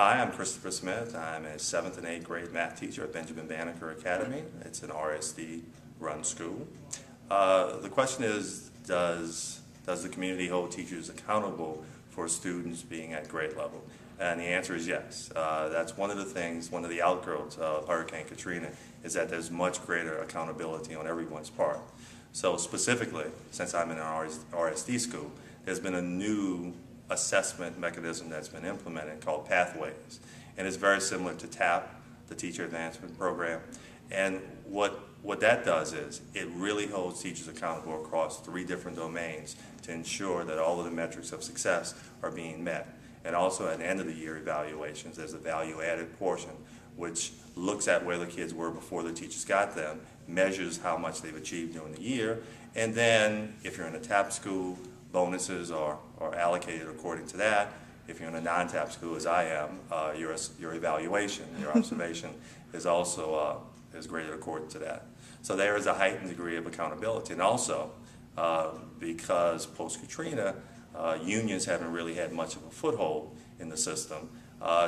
Hi, I'm Christopher Smith. I'm a 7th and 8th grade math teacher at Benjamin Banneker Academy. It's an RSD-run school. The question is, does the community hold teachers accountable for students being at grade level? And the answer is yes. That's one of the things, one of the outgrowths of Hurricane Katrina, is that there's much greater accountability on everyone's part. So specifically, since I'm in an RSD school, there's been a new assessment mechanism that's been implemented called Pathways. And it's very similar to TAP, the Teacher Advancement Program. And what that does is it really holds teachers accountable across 3 different domains to ensure that all of the metrics of success are being met. And also at the end of the year evaluations, there's a value-added portion which looks at where the kids were before the teachers got them, measures how much they've achieved during the year, and then if you're in a TAP school, bonuses are allocated according to that. If you're in a non-TAP school, as I am, your evaluation, your observation is also is graded according to that. So there is a heightened degree of accountability. And also, because post-Katrina, unions haven't really had much of a foothold in the system,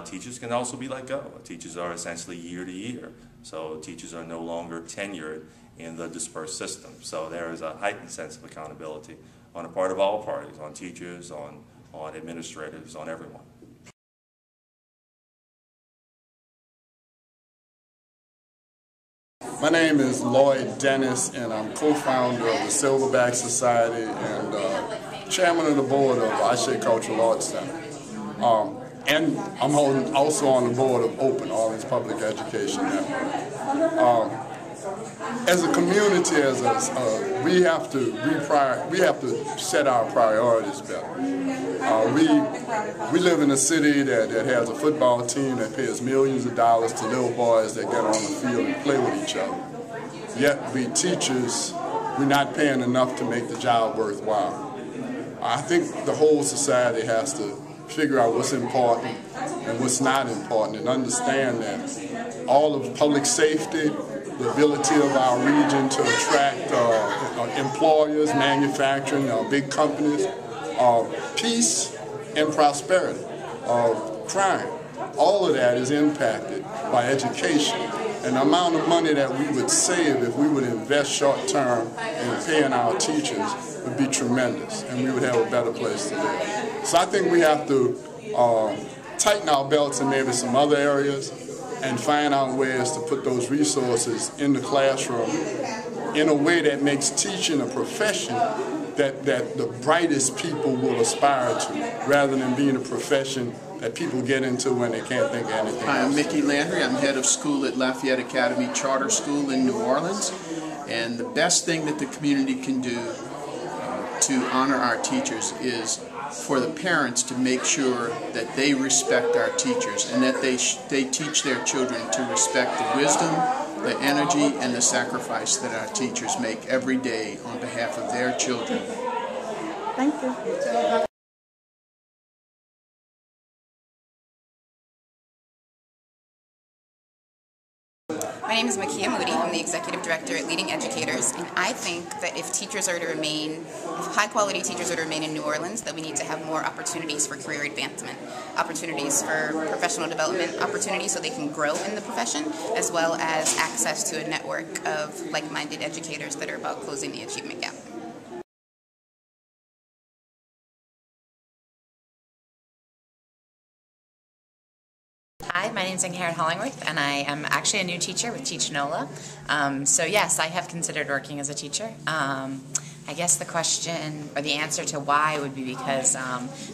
teachers can also be let go. Teachers are essentially year to year. So teachers are no longer tenured in the dispersed system. So there is a heightened sense of accountability on the part of all parties, on teachers, on administrators, on everyone. My name is Lloyd Dennis, and I'm co-founder of the Silverback Society and chairman of the board of Ashe Cultural Arts Center. And I'm also on the board of OPEN, Orleans Public Education Network. As a community, we have to set our priorities better. We live in a city that has a football team that pays millions of dollars to little boys that get on the field and play with each other. Yet we teachers, we're not paying enough to make the job worthwhile. I think the whole society has to figure out what's important and what's not important, and understand that all of public safety, the ability of our region to attract employers, manufacturing, big companies, peace and prosperity, crime, all of that is impacted by education. And the amount of money that we would save if we would invest short-term in paying our teachers would be tremendous, and we would have a better place to live. So I think we have to tighten our belts in maybe some other areas and find out ways to put those resources in the classroom in a way that makes teaching a profession that the brightest people will aspire to, rather than being a profession that people get into when they can't think of anything Hi, else. I'm Mickey Landry. I'm head of school at Lafayette Academy Charter School in New Orleans. And the best thing that the community can do to honor our teachers is for the parents to make sure that they respect our teachers, and that they teach their children to respect the wisdom, the energy, and the sacrifice that our teachers make every day on behalf of their children. Thank you. My name is Makia Moody. I'm the Executive Director at Leading Educators, and I think that if high-quality teachers are to remain in New Orleans, that we need to have more opportunities for career advancement, opportunities for professional development, opportunities so they can grow in the profession, as well as access to a network of like-minded educators that are about closing the achievement gap. Hi, my name is Karen Hollingworth, and I am actually a new teacher with Teach NOLA. So yes, I have considered working as a teacher. I guess the question, or the answer to why, would be because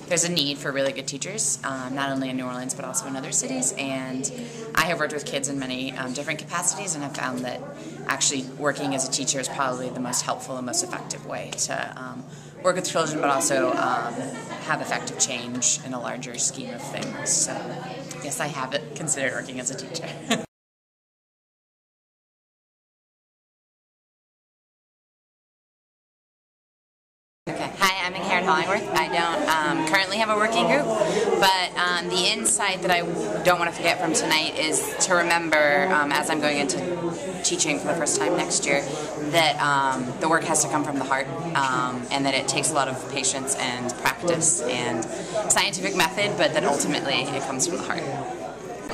there's a need for really good teachers, not only in New Orleans but also in other cities. And I have worked with kids in many different capacities, and have found that actually working as a teacher is probably the most helpful and most effective way to work with children, but also have effective change in a larger scheme of things. So yes, I have considered working as a teacher. Okay. Hi, I'm Karen Hollingworth. I don't currently have a working group, but the insight that I don't want to forget from tonight is to remember, as I'm going into teaching for the first time next year, that the work has to come from the heart, and that it takes a lot of patience and practice and scientific method, but that ultimately it comes from the heart.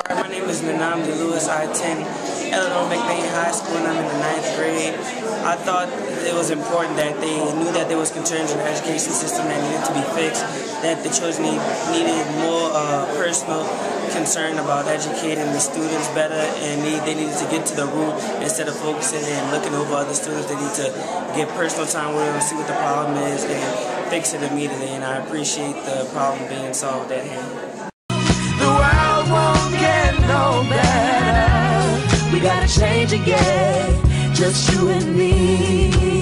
Hi, my name is Nanamdi Lewis. I attend Eleanor McBain High School and I'm in the 9th grade. I thought it was important that they knew that there was concerns in the education system that needed to be fixed, that the children needed more personal concern about educating the students better, and they needed to get to the root instead of focusing and looking over other students. They need to get personal time with them, see what the problem is, and fix it immediately, and I appreciate the problem being solved at hand. The world won't get no better. We gotta change again, just you and me.